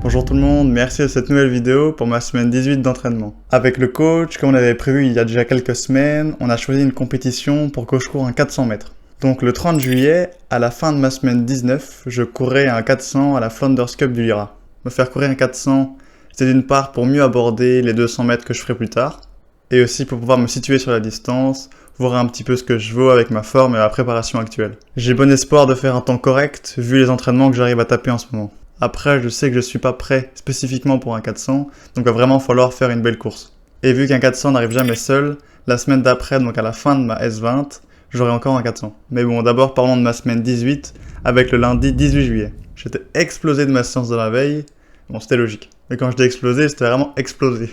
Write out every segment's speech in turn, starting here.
Bonjour tout le monde, merci de cette nouvelle vidéo pour ma semaine 18 d'entraînement. Avec le coach, comme on avait prévu il y a déjà quelques semaines, on a choisi une compétition pour que je cours un 400 mètres. Donc le 30 juillet, à la fin de ma semaine 19, je courais un 400 à la Flanders Cup du Lyra. Me faire courir un 400, c'est d'une part pour mieux aborder les 200 mètres que je ferai plus tard, et aussi pour pouvoir me situer sur la distance, voir un petit peu ce que je vaux avec ma forme et ma préparation actuelle. J'ai bon espoir de faire un temps correct, vu les entraînements que j'arrive à taper en ce moment. Après, je sais que je suis pas prêt spécifiquement pour un 400, donc il va vraiment falloir faire une belle course. Et vu qu'un 400 n'arrive jamais seul, la semaine d'après, donc à la fin de ma S20, j'aurai encore un 400. Mais bon, d'abord parlons de ma semaine 18, avec le lundi 18 juillet. J'étais explosé de ma séance de la veille, bon c'était logique. Mais quand je dis explosé, c'était vraiment explosé.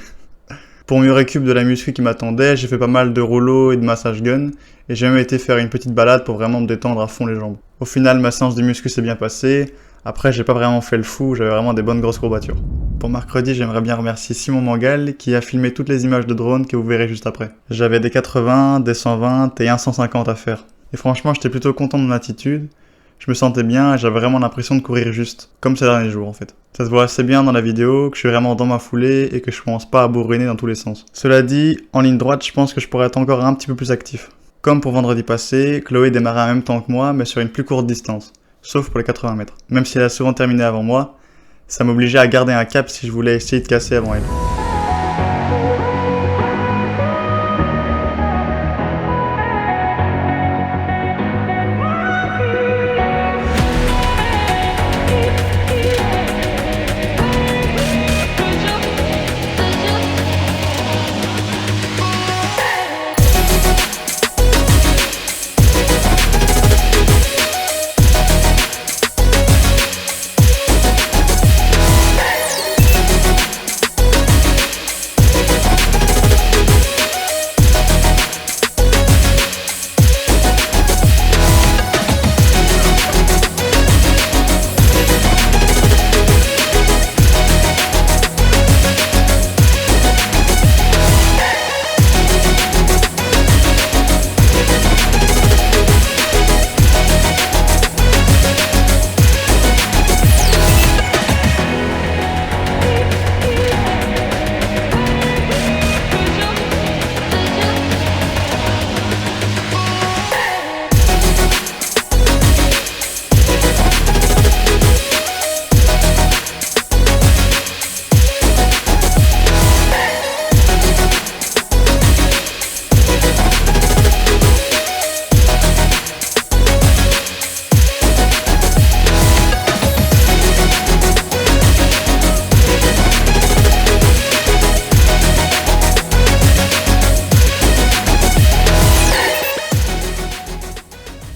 Pour mieux récup de la muscu qui m'attendait, j'ai fait pas mal de rouleaux et de massage gun, et j'ai même été faire une petite balade pour vraiment me détendre à fond les jambes. Au final, ma séance de muscu s'est bien passée. Après, j'ai pas vraiment fait le fou, j'avais vraiment des bonnes grosses courbatures. Pour mercredi, j'aimerais bien remercier Simon Mangal qui a filmé toutes les images de drone que vous verrez juste après. J'avais des 80, des 120 et un 150 à faire. Et franchement, j'étais plutôt content de mon attitude. Je me sentais bien et j'avais vraiment l'impression de courir juste, comme ces derniers jours en fait. Ça se voit assez bien dans la vidéo, que je suis vraiment dans ma foulée et que je commence pas à bourriner dans tous les sens. Cela dit, en ligne droite, je pense que je pourrais être encore un petit peu plus actif. Comme pour vendredi passé, Chloé démarrait en même temps que moi, mais sur une plus courte distance. Sauf pour les 80 mètres. Même si elle a souvent terminé avant moi, ça m'obligeait à garder un cap si je voulais essayer de casser avant elle.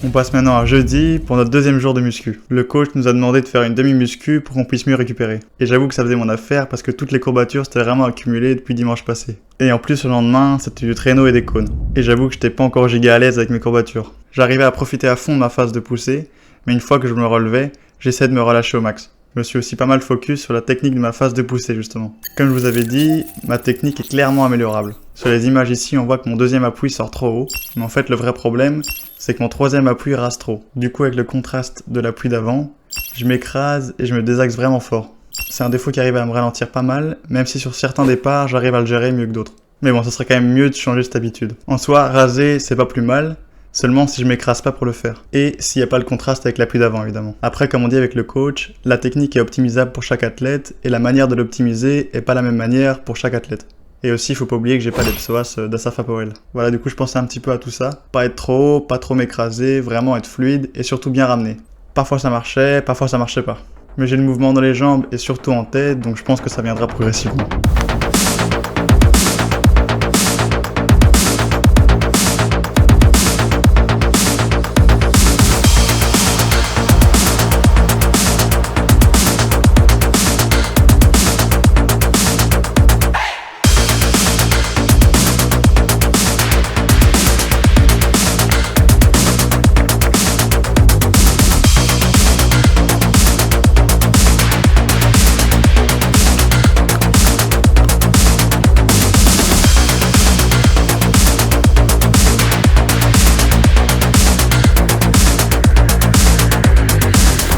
On passe maintenant à jeudi pour notre deuxième jour de muscu. Le coach nous a demandé de faire une demi-muscu pour qu'on puisse mieux récupérer. Et j'avoue que ça faisait mon affaire parce que toutes les courbatures s'étaient vraiment accumulées depuis dimanche passé. Et en plus le lendemain, c'était du traîneau et des cônes. Et j'avoue que j'étais pas encore giga à l'aise avec mes courbatures. J'arrivais à profiter à fond de ma phase de poussée, mais une fois que je me relevais, j'essayais de me relâcher au max. Je me suis aussi pas mal focus sur la technique de ma phase de poussée justement. Comme je vous avais dit, ma technique est clairement améliorable. Sur les images ici, on voit que mon deuxième appui sort trop haut, mais en fait le vrai problème, c'est que mon troisième appui rase trop. Du coup avec le contraste de l'appui d'avant, je m'écrase et je me désaxe vraiment fort. C'est un défaut qui arrive à me ralentir pas mal, même si sur certains départs, j'arrive à le gérer mieux que d'autres. Mais bon, ça serait quand même mieux de changer cette habitude. En soi, raser, c'est pas plus mal, seulement si je m'écrase pas pour le faire. Et s'il n'y a pas le contraste avec l'appui d'avant, évidemment. Après, comme on dit avec le coach, la technique est optimisable pour chaque athlète, et la manière de l'optimiser est pas la même manière pour chaque athlète. Et aussi, il faut pas oublier que j'ai pas les psoas d'Asaf Apoel. Voilà, du coup, je pensais un petit peu à tout ça. Pas être trop haut, pas trop m'écraser, vraiment être fluide, et surtout bien ramener. Parfois ça marchait pas. Mais j'ai le mouvement dans les jambes, et surtout en tête, donc je pense que ça viendra progressivement.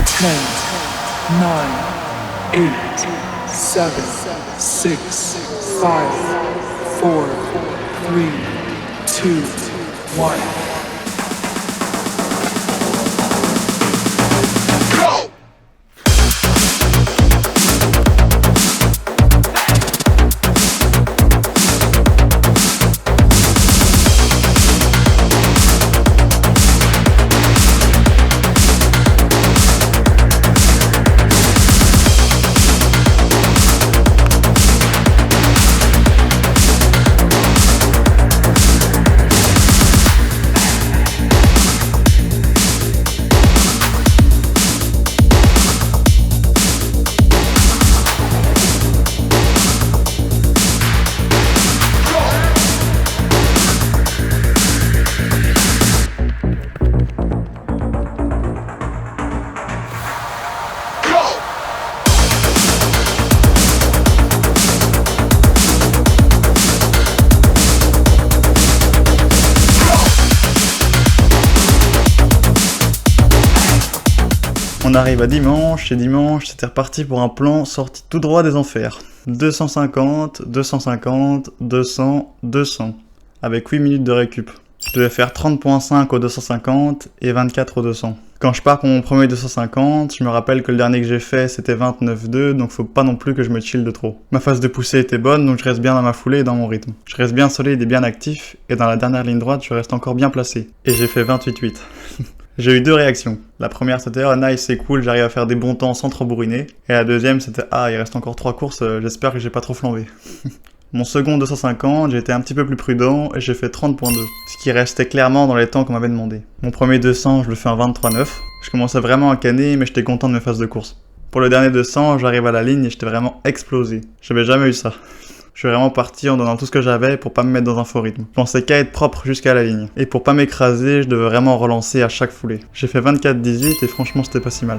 Eight, 9, 8, 7, 6, 5, 4, 3, 2, 1. On arrive à dimanche, et dimanche c'était reparti pour un plan sorti tout droit des enfers. 250, 250, 200, 200, avec 8 minutes de récup. Je devais faire 30.5 au 250 et 24 au 200. Quand je pars pour mon premier 250, je me rappelle que le dernier que j'ai fait c'était 29.2, donc faut pas non plus que je me chill de trop. Ma phase de poussée était bonne, donc je reste bien dans ma foulée et dans mon rythme. Je reste bien solide et bien actif, et dans la dernière ligne droite je reste encore bien placé. Et j'ai fait 28.8. J'ai eu deux réactions. La première c'était « Oh nice, c'est cool, j'arrive à faire des bons temps sans trop bourriner ». Et la deuxième c'était « Ah, il reste encore 3 courses, j'espère que j'ai pas trop flambé ». Mon second 250, j'ai été un petit peu plus prudent et j'ai fait 30.2, ce qui restait clairement dans les temps qu'on m'avait demandé. Mon premier 200, je le fais en 23.9. Je commençais vraiment à canner, mais j'étais content de mes phases de course. Pour le dernier 200, j'arrive à la ligne et j'étais vraiment explosé. J'avais jamais eu ça. Je suis vraiment parti en donnant tout ce que j'avais pour pas me mettre dans un faux rythme. Je pensais qu'à être propre jusqu'à la ligne. Et pour pas m'écraser, je devais vraiment relancer à chaque foulée. J'ai fait 24.18 et franchement c'était pas si mal.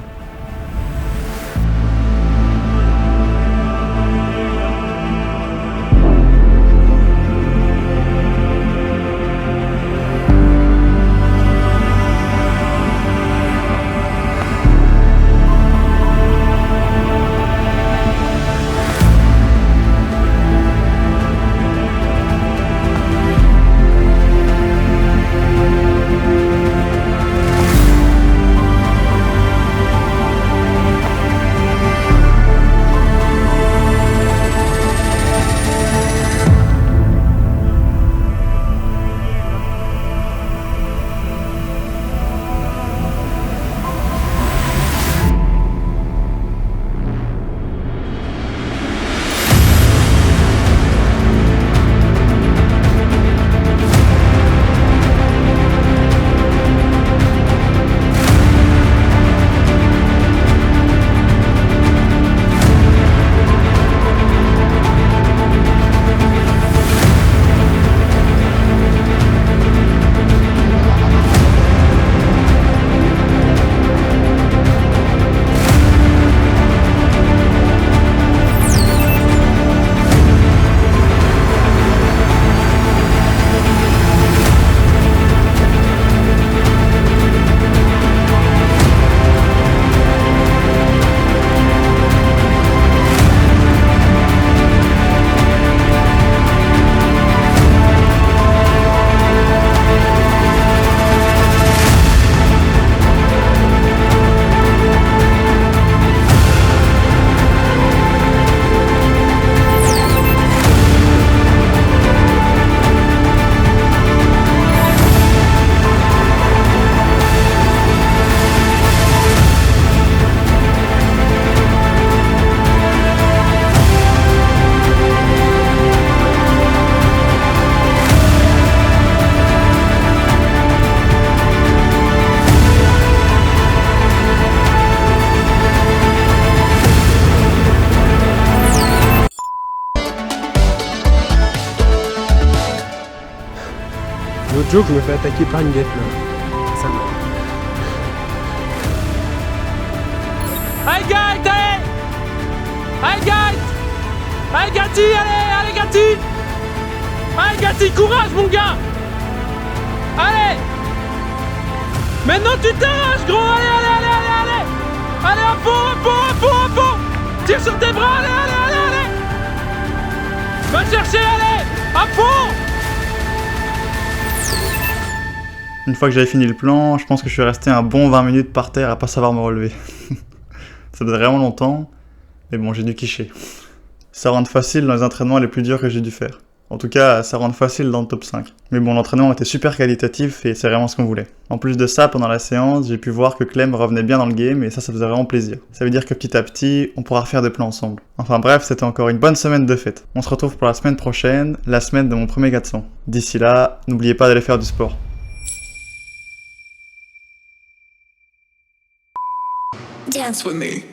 L'autre jour, je me fais attaquer par une guêpe là. Ça me... Allez, Gatti, allez! Allez, Gatti! Allez, Gatti, allez, Gatti! Allez, Gatti, courage, mon gars! Allez! Maintenant, tu t'arraches, gros! Allez! Allez, à fond! Tire sur tes bras, allez! Va chercher, allez! À fond! Une fois que j'avais fini le plan, je pense que je suis resté un bon 20 minutes par terre à pas savoir me relever. Ça faisait vraiment longtemps, mais bon, j'ai dû quicher. Ça rend facile dans les entraînements les plus durs que j'ai dû faire. En tout cas, ça rend facile dans le top 5. Mais bon, l'entraînement était super qualitatif et c'est vraiment ce qu'on voulait. En plus de ça, pendant la séance, j'ai pu voir que Clem revenait bien dans le game et ça faisait vraiment plaisir. Ça veut dire que petit à petit, on pourra refaire des plans ensemble. Enfin bref, c'était encore une bonne semaine de fête. On se retrouve pour la semaine prochaine, la semaine de mon premier 400. D'ici là, n'oubliez pas d'aller faire du sport. Dance with me.